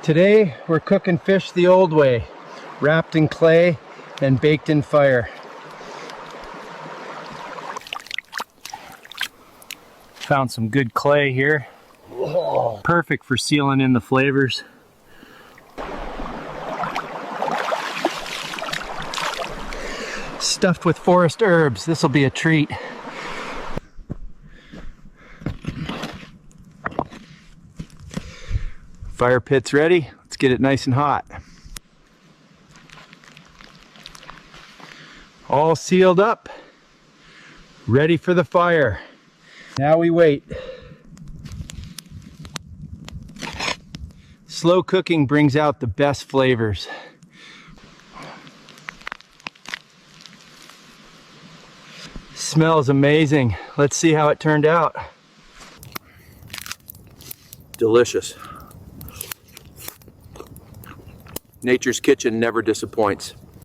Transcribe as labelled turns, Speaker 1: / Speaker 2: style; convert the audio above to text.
Speaker 1: Today we're cooking fish the old way, wrapped in clay and baked in fire. Found some good clay here. Perfect for sealing in the flavors. Stuffed with forest herbs. This will be a treat. Fire pit's ready. Let's get it nice and hot. All sealed up, ready for the fire. Now we wait. Slow cooking brings out the best flavors. Smells amazing. Let's see how it turned out. Delicious. Nature's Kitchen never disappoints.